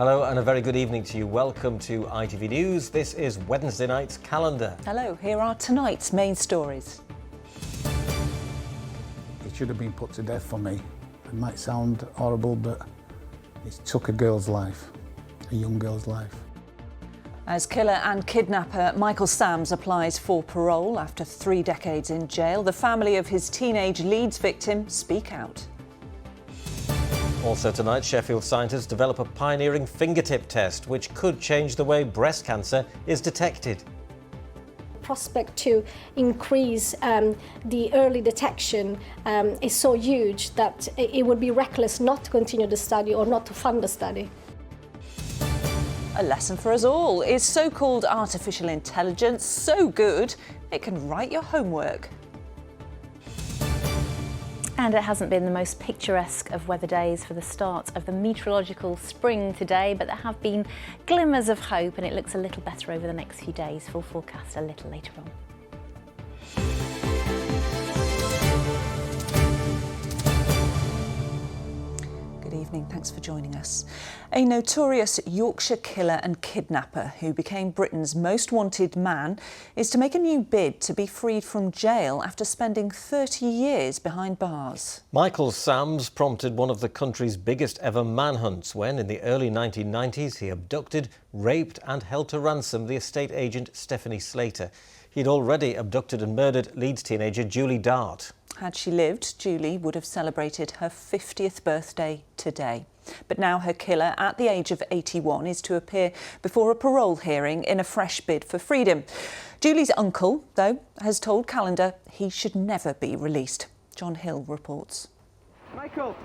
Hello and a very good evening to you. Welcome to ITV News. This is Wednesday night's calendar. Hello, here are tonight's main stories. It should have been put to death for me. It might sound horrible, but it took a girl's life, a young girl's life. As killer and kidnapper Michael Sams applies for parole after 3 decades in jail, the family of his teenage Leeds victim speak out. Also tonight, Sheffield scientists develop a pioneering fingertip test which could change the way breast cancer is detected. Prospect to increase the early detection is so huge that it would be reckless not to continue the study or not to fund the study. A lesson for us all. Is so-called artificial intelligence so good it can write your homework? And it hasn't been the most picturesque of weather days for the start of the meteorological spring today, but there have been glimmers of hope and it looks a little better over the next few days. Full forecast a little later on. Good evening, thanks for joining us. A notorious Yorkshire killer and kidnapper who became Britain's most wanted man is to make a new bid to be freed from jail after spending 30 years behind bars. Michael Sams prompted one of the country's biggest ever manhunts when, in the early 1990s, he abducted, raped and held to ransom the estate agent Stephanie Slater. He'd already abducted and murdered Leeds teenager Julie Dart. Had she lived, Julie would have celebrated her 50th birthday today. But now her killer, at the age of 81, is to appear before a parole hearing in a fresh bid for freedom. Julie's uncle, though, has told Calendar he should never be released. John Hill reports. Michael!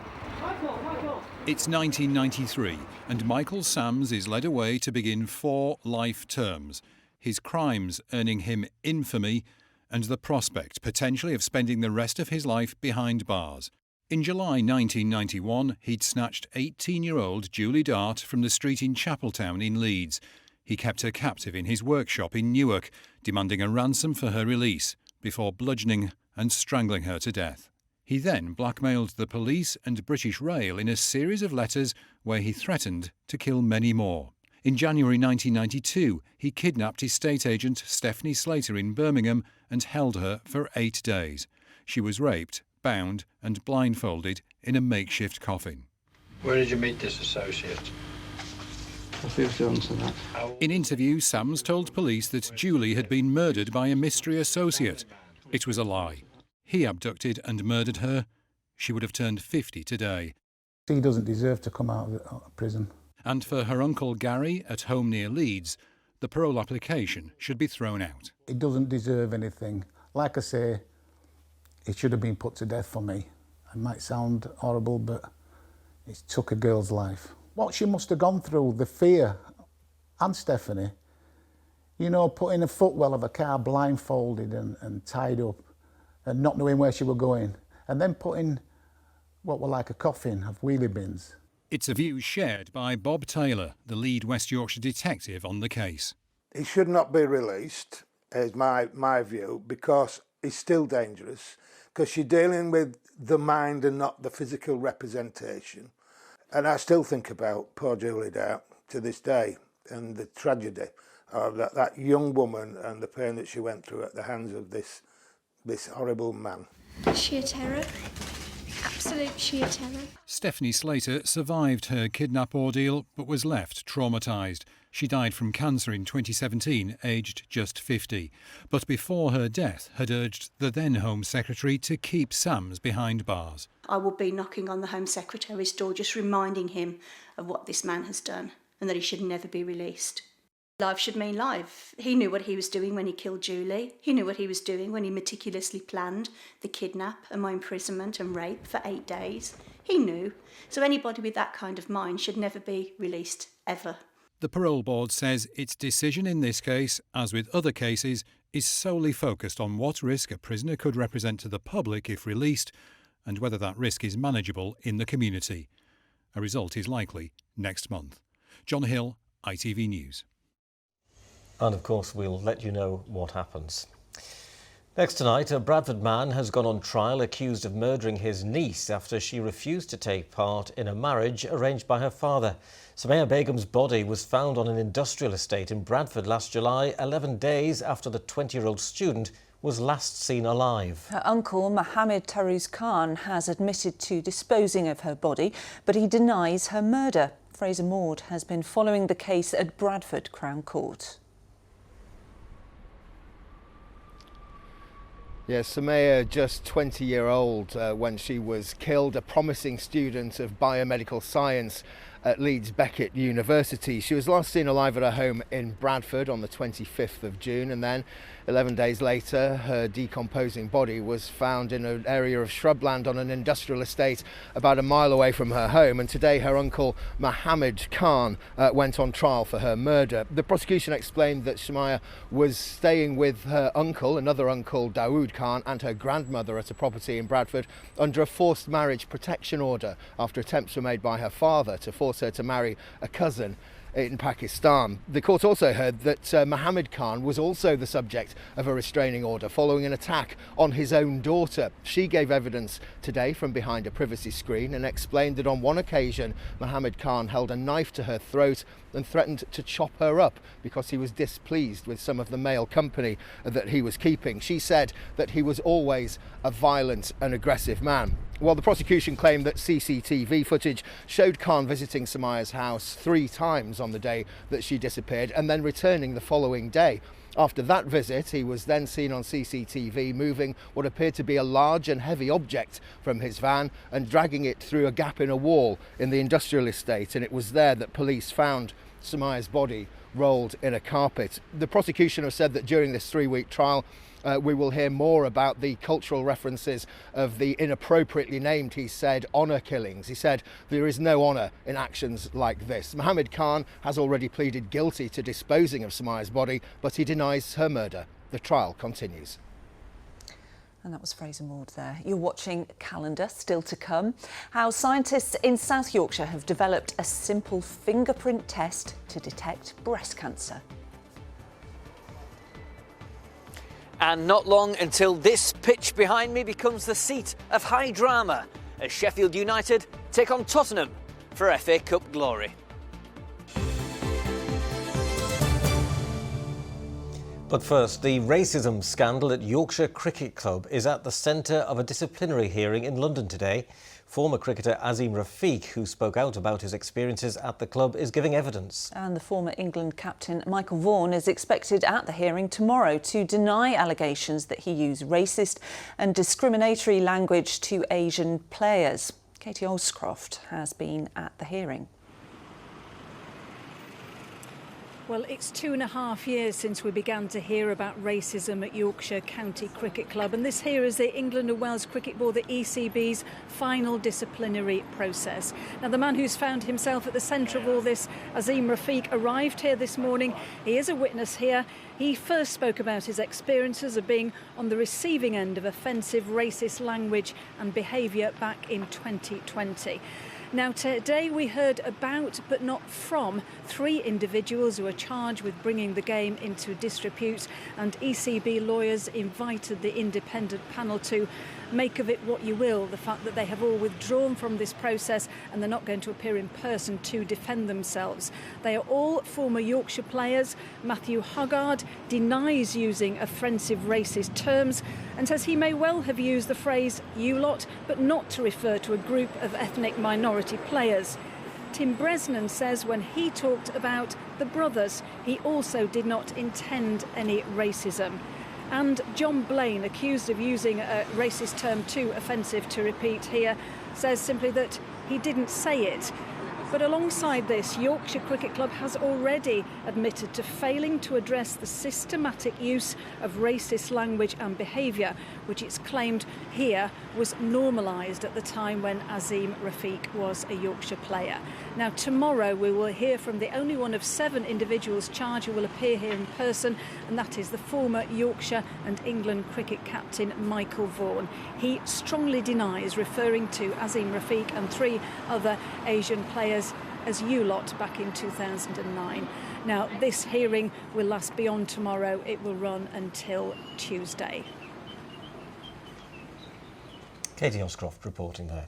It's 1993 and Michael Sams is led away to begin 4 life terms. His crimes earning him infamy and the prospect potentially of spending the rest of his life behind bars. In July 1991, he'd snatched 18-year-old Julie Dart from the street in Chapeltown in Leeds. He kept her captive in his workshop in Newark, demanding a ransom for her release, before bludgeoning and strangling her to death. He then blackmailed the police and British Rail in a series of letters where he threatened to kill many more. In January 1992, he kidnapped estate agent Stephanie Slater in Birmingham and held her for 8 days. She was raped, bound and blindfolded in a makeshift coffin. Where did you meet this associate? I feel to answer that. In interviews, Sams told police that Julie had been murdered by a mystery associate. It was a lie. He abducted and murdered her. She would have turned 50 today. He doesn't deserve to come out of prison. And for her uncle Gary, at home near Leeds, the parole application should be thrown out. He doesn't deserve anything. Like I say, it should have been put to death for me. It might sound horrible, but it took a girl's life. What she must have gone through, the fear, and Stephanie, you know, putting a footwell of a car blindfolded and tied up and not knowing where she was going, and then putting what were like a coffin of wheelie bins. It's a view shared by Bob Taylor, the lead West Yorkshire detective on the case. He should not be released, is my view, because he's still dangerous, because you're dealing with the mind and not the physical representation. And I still think about poor Julie Dart to this day and the tragedy of that young woman and the pain that she went through at the hands of this horrible man. Sheer terror. Absolute sheer terror. Stephanie Slater survived her kidnap ordeal but was left traumatised. She died from cancer in 2017, aged just 50. But before her death had urged the then Home Secretary to keep Sams behind bars. I will be knocking on the Home Secretary's door just reminding him of what this man has done and that he should never be released. Life should mean life. He knew what he was doing when he killed Julie. He knew what he was doing when he meticulously planned the kidnap and my imprisonment and rape for 8 days. He knew. So anybody with that kind of mind should never be released, ever. The parole board says its decision in this case, as with other cases, is solely focused on what risk a prisoner could represent to the public if released and whether that risk is manageable in the community. A result is likely next month. John Hill, ITV News. And of course, we'll let you know what happens. Next tonight, a Bradford man has gone on trial accused of murdering his niece after she refused to take part in a marriage arranged by her father. Sumaya Begum's body was found on an industrial estate in Bradford last July, 11 days after the 20-year-old student was last seen alive. Her uncle, Mohammed Taruz Khan, has admitted to disposing of her body, but he denies her murder. Fraser Maud has been following the case at Bradford Crown Court. Yes, Sumaya, just 20-year-old when she was killed, a promising student of biomedical science at Leeds Beckett University. She was last seen alive at her home in Bradford on the 25th of June, and then 11 days later her decomposing body was found in an area of shrubland on an industrial estate about a mile away from her home. And today her uncle Mohammed Khan went on trial for her murder. The prosecution explained that Sumaya was staying with her uncle, another uncle, Dawood Khan, and her grandmother at a property in Bradford under a forced marriage protection order after attempts were made by her father to force her to marry a cousin in Pakistan. The court also heard that Mohammed Khan was also the subject of a restraining order following an attack on his own daughter. She gave evidence today from behind a privacy screen and explained that on one occasion Mohammed Khan held a knife to her throat and threatened to chop her up because he was displeased with some of the male company that he was keeping. She said that he was always a violent and aggressive man. Well, the prosecution claimed that CCTV footage showed Khan visiting Sumaya's house 3 times on the day that she disappeared and then returning the following day. After that visit, he was then seen on CCTV moving what appeared to be a large and heavy object from his van and dragging it through a gap in a wall in the industrial estate, and it was there that police found Sumaya's body rolled in a carpet. The prosecution have said that during this 3-week trial we will hear more about the cultural references of the inappropriately named, he said, honour killings. He said there is no honour in actions like this. Mohammed Khan has already pleaded guilty to disposing of Sumaya's body, but he denies her murder. The trial continues. And that was Fraser Maud there. You're watching Calendar, still to come. How scientists in South Yorkshire have developed a simple fingerprint test to detect breast cancer. And not long until this pitch behind me becomes the seat of high drama as Sheffield United take on Tottenham for FA Cup glory. But first, the racism scandal at Yorkshire Cricket Club is at the centre of a disciplinary hearing in London today. Former cricketer Azim Rafiq, who spoke out about his experiences at the club, is giving evidence. And the former England captain Michael Vaughan is expected at the hearing tomorrow to deny allegations that he used racist and discriminatory language to Asian players. Katie Olscroft has been at the hearing. Well, it's 2.5 years since we began to hear about racism at Yorkshire County Cricket Club, and this here is the England and Wales Cricket Board, the ECB's final disciplinary process. Now, the man who's found himself at the centre of all this, Azim Rafiq, arrived here this morning. He is a witness here. He first spoke about his experiences of being on the receiving end of offensive racist language and behaviour back in 2020. Now, today we heard about, but not from, 3 individuals who are charged with bringing the game into disrepute, and ECB lawyers invited the independent panel to make of it what you will, the fact that they have all withdrawn from this process and they're not going to appear in person to defend themselves. They are all former Yorkshire players. Matthew Hoggard denies using offensive racist terms and says he may well have used the phrase "you lot," but not to refer to a group of ethnic minority players. Tim Bresnan says when he talked about the brothers, he also did not intend any racism. And John Blaine, accused of using a racist term too offensive to repeat here, says simply that he didn't say it. But alongside this, Yorkshire Cricket Club has already admitted to failing to address the systematic use of racist language and behaviour, which it's claimed here was normalised at the time when Azim Rafiq was a Yorkshire player. Now, tomorrow we will hear from the only one of 7 individuals charged who will appear here in person, and that is the former Yorkshire and England cricket captain Michael Vaughan. He strongly denies referring to Azim Rafiq and 3 other Asian players as "you lot" back in 2009. Now, this hearing will last beyond tomorrow. It will run until Tuesday. Katie Oscroft reporting there.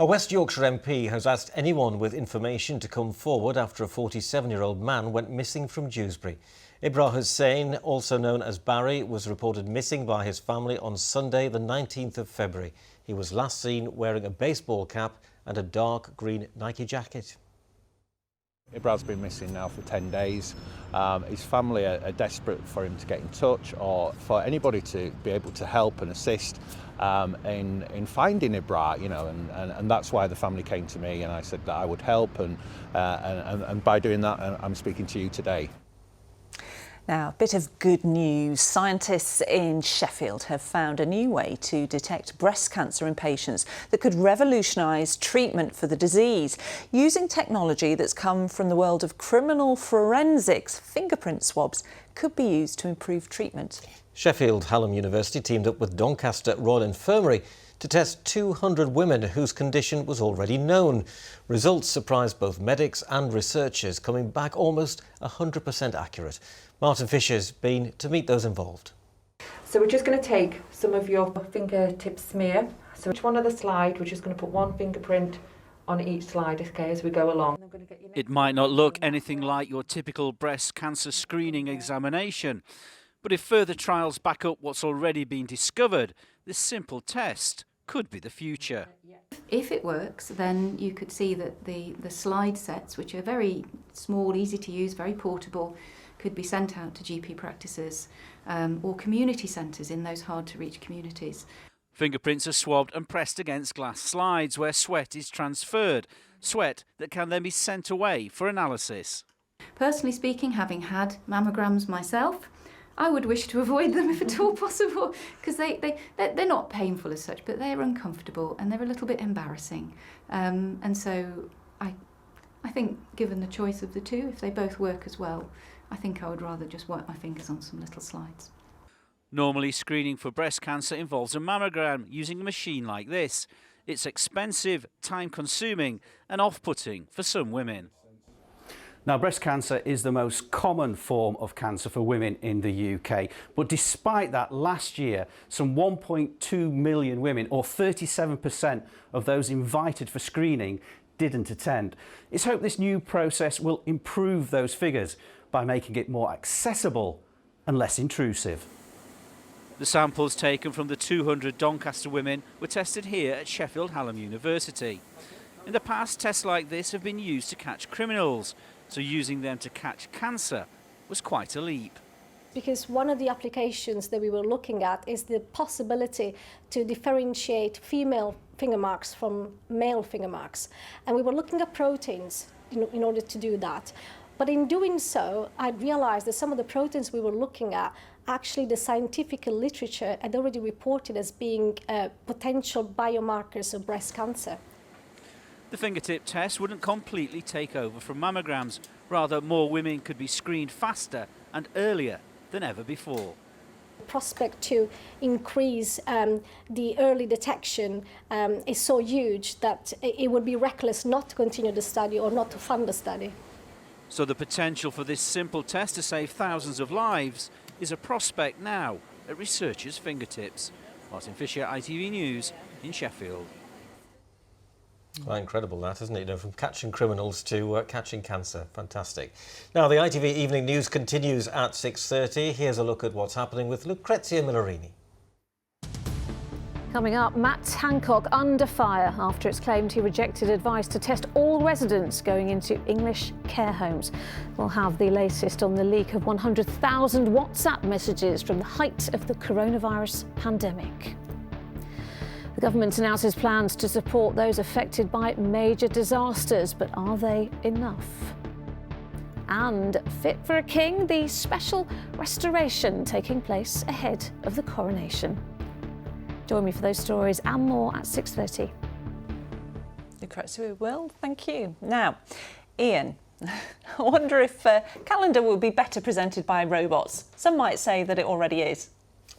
A West Yorkshire MP has asked anyone with information to come forward after a 47-year-old man went missing from Dewsbury. Ibra Hussain, also known as Barry, was reported missing by his family on Sunday the 19th of February. He was last seen wearing a baseball cap and a dark green Nike jacket. Ibra's been missing now for 10 days. His family are desperate for him to get in touch, or for anybody to be able to help and assist in finding Ibra, you know, and that's why the family came to me, and I said that I would help, and by doing that, I'm speaking to you today. Now, a bit of good news. Scientists in Sheffield have found a new way to detect breast cancer in patients that could revolutionise treatment for the disease. Using technology that's come from the world of criminal forensics, fingerprint swabs could be used to improve treatment. Sheffield Hallam University teamed up with Doncaster Royal Infirmary to test 200 women whose condition was already known. Results surprised both medics and researchers, coming back almost 100% accurate. Martin Fisher's been to meet those involved. So we're just going to take some of your fingertip smear. So each one of the slide, we're just going to put one fingerprint on each slide, okay, as we go along. It might not look anything like your typical breast cancer screening examination, but if further trials back up what's already been discovered, this simple test could be the future. If it works, then you could see that the slide sets, which are very small, easy to use, very portable, could be sent out to GP practices or community centres in those hard-to-reach communities. Fingerprints are swabbed and pressed against glass slides where sweat is transferred, sweat that can then be sent away for analysis. Personally speaking, having had mammograms myself, I would wish to avoid them if at all possible, because they're not painful as such, but they're uncomfortable and they're a little bit embarrassing. And so I think, given the choice of the two, if they both work as well, I think I would rather just wipe my fingers on some little slides. Normally, screening for breast cancer involves a mammogram using a machine like this. It's expensive, time-consuming and off-putting for some women. Now, breast cancer is the most common form of cancer for women in the UK. But despite that, last year, some 1.2 million women, or 37% of those invited for screening, didn't attend. It's hoped this new process will improve those figures by making it more accessible and less intrusive. The samples taken from the 200 Doncaster women were tested here at Sheffield Hallam University. In the past, tests like this have been used to catch criminals, so using them to catch cancer was quite a leap. Because one of the applications that we were looking at is the possibility to differentiate female finger marks from male finger marks. And we were looking at proteins in order to do that. But in doing so, I realized that some of the proteins we were looking at, actually the scientific literature had already reported as being potential biomarkers of breast cancer. The fingertip test wouldn't completely take over from mammograms. Rather, more women could be screened faster and earlier than ever before. The prospect to increase the early detection is so huge that it would be reckless not to continue the study or not to fund the study. So the potential for this simple test to save thousands of lives is a prospect now at researchers' fingertips. Martin Fisher, ITV News in Sheffield. Well, incredible that, isn't it? You know, from catching criminals to catching cancer. Fantastic. Now, the ITV Evening News continues at 6:30. Here's a look at what's happening with Lucrezia Millerini. Coming up, Matt Hancock under fire after it's claimed he rejected advice to test all residents going into English care homes. We'll have the latest on the leak of 100,000 WhatsApp messages from the height of the coronavirus pandemic. The government announces plans to support those affected by major disasters, but are they enough? And fit for a king, the special restoration taking place ahead of the coronation. Join me for those stories and more at 6:30. Lucrezia, we will. Thank you. Now, Ian, I wonder if calendar will be better presented by robots. Some might say that it already is.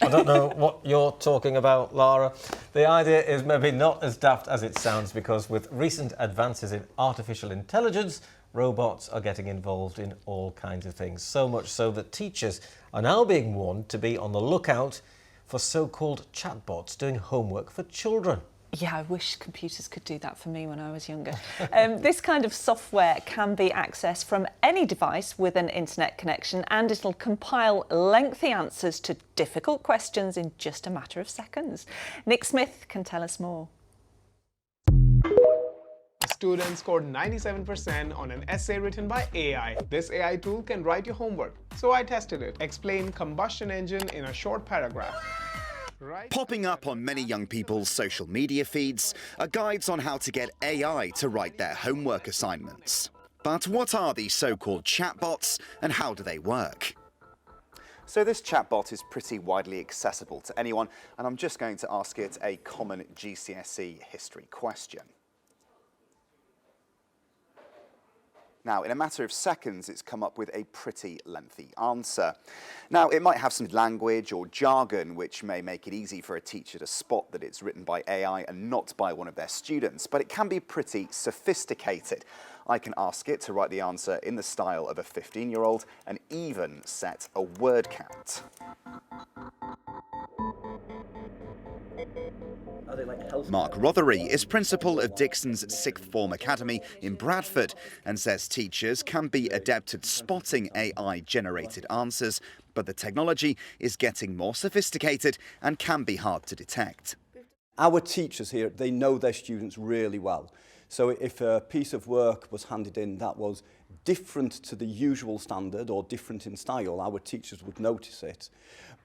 I don't know what you're talking about, Lara. The idea is maybe not as daft as it sounds, because with recent advances in artificial intelligence, robots are getting involved in all kinds of things. So much so that teachers are now being warned to be on the lookout for so-called chatbots doing homework for children. Yeah, I wish computers could do that for me when I was younger. This kind of software can be accessed from any device with an internet connection, and it'll compile lengthy answers to difficult questions in just a matter of seconds. Nick Smith can tell us more. Students scored 97% on an essay written by AI. This AI tool can write your homework, so I tested it. Explain combustion engine in a short paragraph. Popping up on many young people's social media feeds are guides on how to get AI to write their homework assignments. But what are these so-called chatbots and how do they work? So this chatbot is pretty widely accessible to anyone, and I'm just going to ask it a common GCSE history question. Now, in a matter of seconds, it's come up with a pretty lengthy answer. Now, it might have some language or jargon which may make it easy for a teacher to spot that it's written by AI and not by one of their students, but it can be pretty sophisticated. I can ask it to write the answer in the style of a 15-year-old and even set a word count. Mark Rothery is principal of Dixon's Sixth Form Academy in Bradford and says teachers can be adept at spotting AI-generated answers, but the technology is getting more sophisticated and can be hard to detect. Our teachers here, they know their students really well. So if a piece of work was handed in that was different to the usual standard or different in style, our teachers would notice it.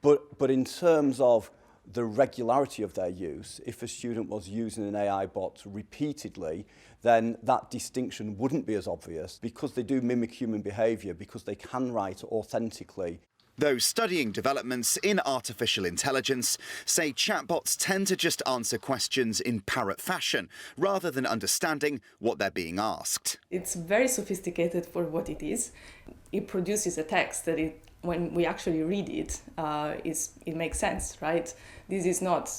But in terms of the regularity of their use, if a student was using an AI bot repeatedly, then that distinction wouldn't be as obvious because they do mimic human behaviour, because they can write authentically. Those studying developments in artificial intelligence say chatbots tend to just answer questions in parrot fashion, rather than understanding what they're being asked. It's very sophisticated for what it is. It produces a text that when we actually read it, it makes sense, right? This is not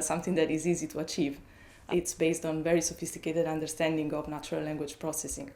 something that is easy to achieve. It's based on very sophisticated understanding of natural language processing.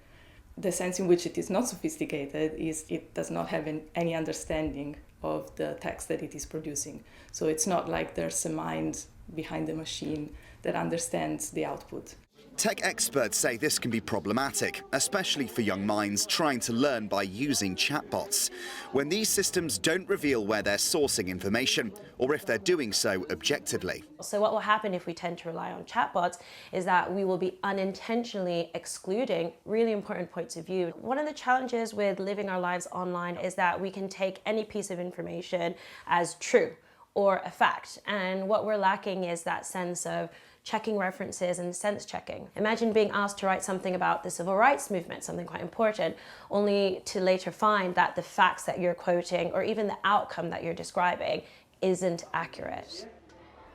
The sense in which it is not sophisticated is it does not have any understanding of the text that it is producing. So it's not like there's a mind behind the machine that understands the output. Tech experts say this can be problematic, especially for young minds trying to learn by using chatbots, when these systems don't reveal where they're sourcing information or if they're doing so objectively. So what will happen if we tend to rely on chatbots is that we will be unintentionally excluding really important points of view. One of the challenges with living our lives online is that we can take any piece of information as true or a fact, and what we're lacking is that sense of checking references and sense checking. Imagine being asked to write something about the civil rights movement, something quite important, only to later find that the facts that you're quoting or even the outcome that you're describing isn't accurate.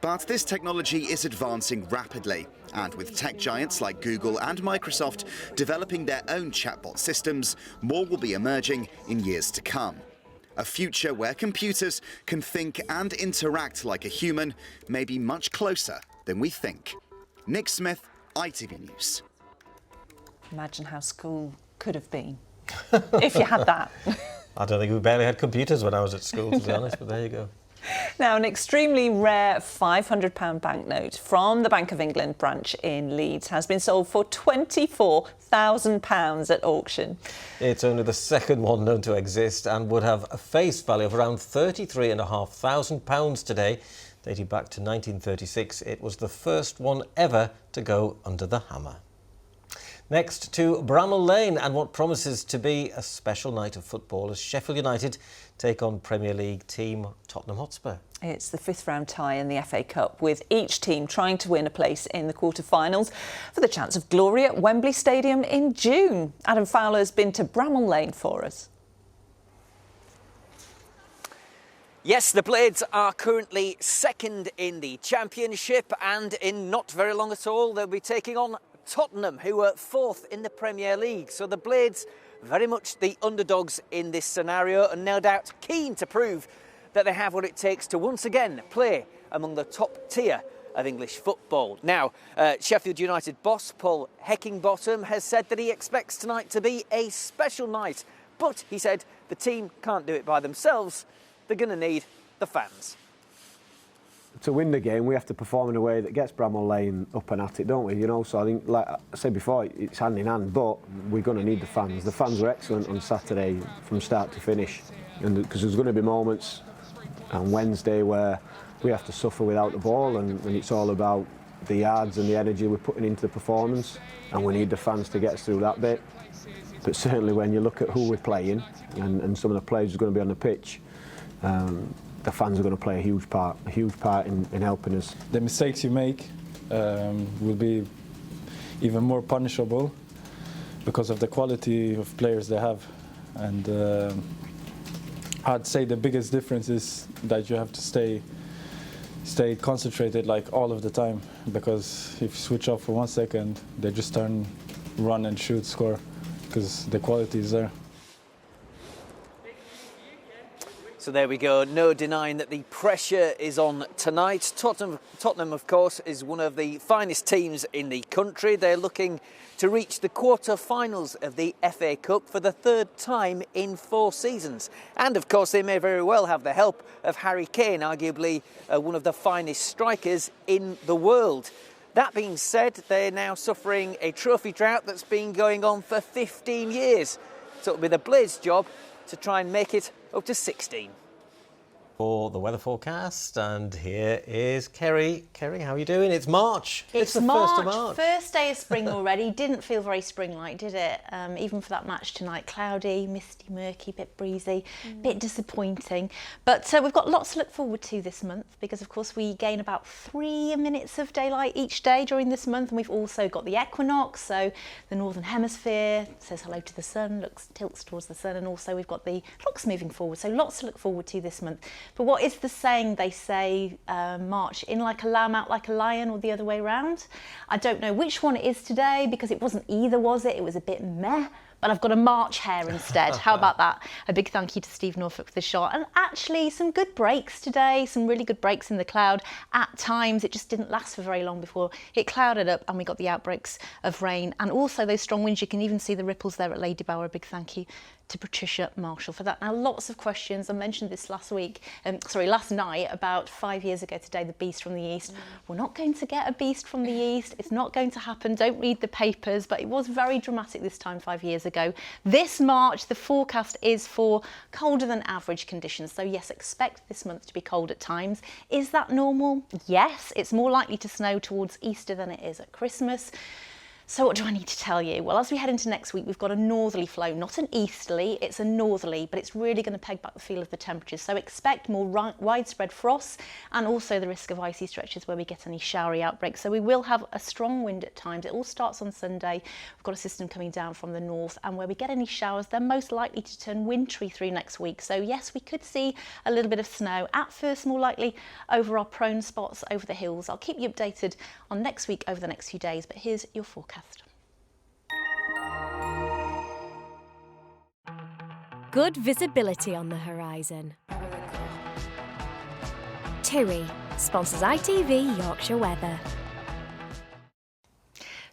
But this technology is advancing rapidly, and with tech giants like Google and Microsoft developing their own chatbot systems, more will be emerging in years to come. A future where computers can think and interact like a human may be much closer than we think. Nick Smith, ITV News. Imagine how school could have been if you had that. I don't think we barely had computers when I was at school, to be honest, but there you go. Now, an extremely rare £500 banknote from the Bank of England branch in Leeds has been sold for £24,000 at auction. It's only the second one known to exist and would have a face value of around £33,500 today. Dating back to 1936, it was the first one ever to go under the hammer. Next to Bramall Lane and what promises to be a special night of football as Sheffield United take on Premier League team Tottenham Hotspur. It's the fifth round tie in the FA Cup, with each team trying to win a place in the quarter-finals for the chance of glory at Wembley Stadium in June. Adam Fowler's been to Bramall Lane for us. Yes, the Blades are currently second in the Championship, and in not very long at all they'll be taking on Tottenham, who are fourth in the Premier League. So the Blades very much the underdogs in this scenario, and no doubt keen to prove that they have what it takes to once again play among the top tier of English football. Now, Sheffield United boss Paul Heckingbottom has said that he expects tonight to be a special night, but he said the team can't do it by themselves. They're going to need the fans. to win the game, we have to perform in a way that gets Bramall Lane up and at it, don't we? You know, so I think, like I said before, it's hand in hand, but we're going to need the fans. The fans were excellent on Saturday from start to finish, and because there's going to be moments on Wednesday where we have to suffer without the ball, and it's all about the yards and the energy we're putting into the performance, and we need the fans to get us through that bit. But certainly when you look at who we're playing and some of the players who are going to be on the pitch, the fans are going to play a huge part in helping us. The mistakes you make will be even more punishable because of the quality of players they have. And I'd say the biggest difference is that you have to stay concentrated like all of the time, because if you switch off for 1 second, they just turn, run and shoot, score, because the quality is there. So there we go, no denying that the pressure is on tonight. Tottenham, of course, is one of the finest teams in the country. They're looking to reach the quarter-finals of the FA Cup for the third time in 4 seasons. And, of course, they may very well have the help of Harry Kane, arguably one of the finest strikers in the world. That being said, they're now suffering a trophy drought that's been going on for 15 years. So it'll be the Blades' job to try and make it up to 16. For the weather forecast, and here is Kerry. Kerry, how are you doing? It's March. It's the March. 1st of March. First day of spring already. Didn't feel very spring-like, did it? Even for that match tonight. Cloudy, misty, murky, bit breezy, bit disappointing. But we've got lots to look forward to this month because, of course, we gain about 3 minutes of daylight each day during this month, and we've also got the equinox, so the northern hemisphere says hello to the sun, tilts towards the sun, and also we've got the clocks moving forward. So lots to look forward to this month. But what is the saying? They say march in like a lamb, out like a lion, or the other way around. I don't know which one it is today because it wasn't either, was it? It was a bit meh. But I've got a March hair instead. How about that? A big thank you to Steve Norfolk for the shot. And actually some good breaks today, some really good breaks in the cloud. At times it just didn't last for very long before it clouded up and we got the outbreaks of rain. And also those strong winds, you can even see the ripples there at Lady Bower. A big thank you to Patricia Marshall for that. Now, lots of questions. I mentioned this last night, about 5 years ago today, the beast from the east. We're not going to get a beast from the east. It's not going to happen. Don't read the papers, but it was very dramatic this time 5 years ago. This March, the forecast is for colder than average conditions. So yes, expect this month to be cold at times. Is that normal? Yes, it's more likely to snow towards Easter than it is at Christmas. So what do I need to tell you? Well, as we head into next week, we've got a northerly flow, not an easterly, it's a northerly, but it's really going to peg back the feel of the temperatures. So expect more widespread frosts and also the risk of icy stretches where we get any showery outbreaks. So we will have a strong wind at times. It all starts on Sunday. We've got a system coming down from the north, and where we get any showers, they're most likely to turn wintry through next week. So yes, we could see a little bit of snow, at first more likely over our prone spots over the hills. I'll keep you updated on next week over the next few days, but here's your forecast. Good visibility on the horizon. TUI sponsors ITV Yorkshire Weather.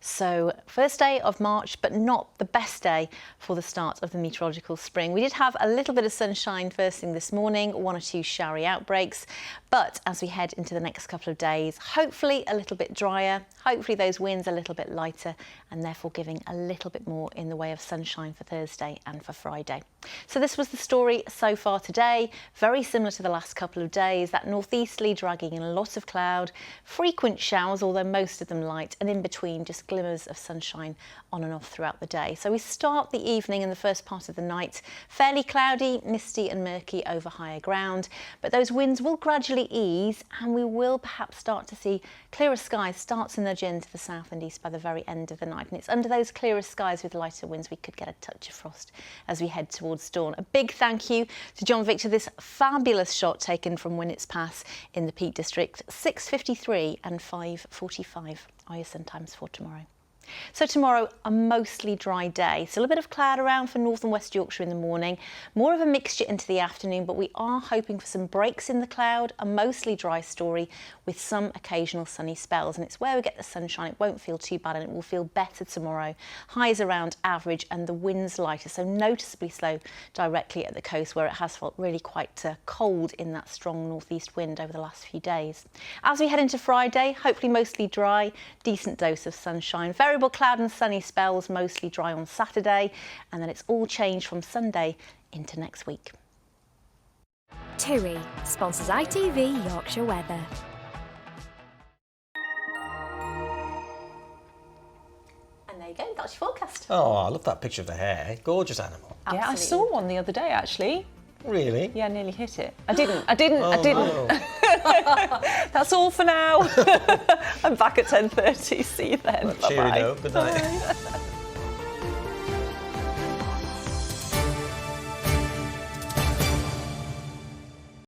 So first day of March, but not the best day for the start of the meteorological spring. We did have a little bit of sunshine first thing this morning, 1 or 2 showery outbreaks. But as we head into the next couple of days, hopefully a little bit drier, hopefully those winds a little bit lighter, and therefore giving a little bit more in the way of sunshine for Thursday and for Friday. So this was the story so far today, very similar to the last couple of days, that northeasterly dragging in a lot of cloud, frequent showers, although most of them light, and in between just glimmers of sunshine on and off throughout the day. So we start the evening and the first part of the night fairly cloudy, misty and murky over higher ground, but those winds will gradually ease and we will perhaps start to see clearer skies start to nudge into the south and east by the very end of the night. And it's under those clearer skies with lighter winds we could get a touch of frost as we head towards dawn. A big thank you to John Victor, this fabulous shot taken from Winnets Pass in the Peak District. 6:53 and 5:45 are your sun times for tomorrow. So tomorrow, a mostly dry day. Still a bit of cloud around for North and West Yorkshire in the morning. More of a mixture into the afternoon, but we are hoping for some breaks in the cloud, a mostly dry story with some occasional sunny spells. And it's where we get the sunshine. It won't feel too bad and it will feel better tomorrow. Highs around average and the winds lighter, so noticeably slow directly at the coast where it has felt really quite cold in that strong northeast wind over the last few days. As we head into Friday, hopefully mostly dry, decent dose of sunshine. Variable cloud and sunny spells, mostly dry on Saturday, and then it's all changed from Sunday into next week. TUI sponsors ITV Yorkshire Weather. And there you go, that's your forecast. Oh, I love that picture of the hare. Gorgeous animal. Yeah, I saw one the other day actually. Really? Yeah, I nearly hit it. I didn't. No. That's all for now. I'm back at 10:30. See you then. Cheery Bye-bye. note. Good night.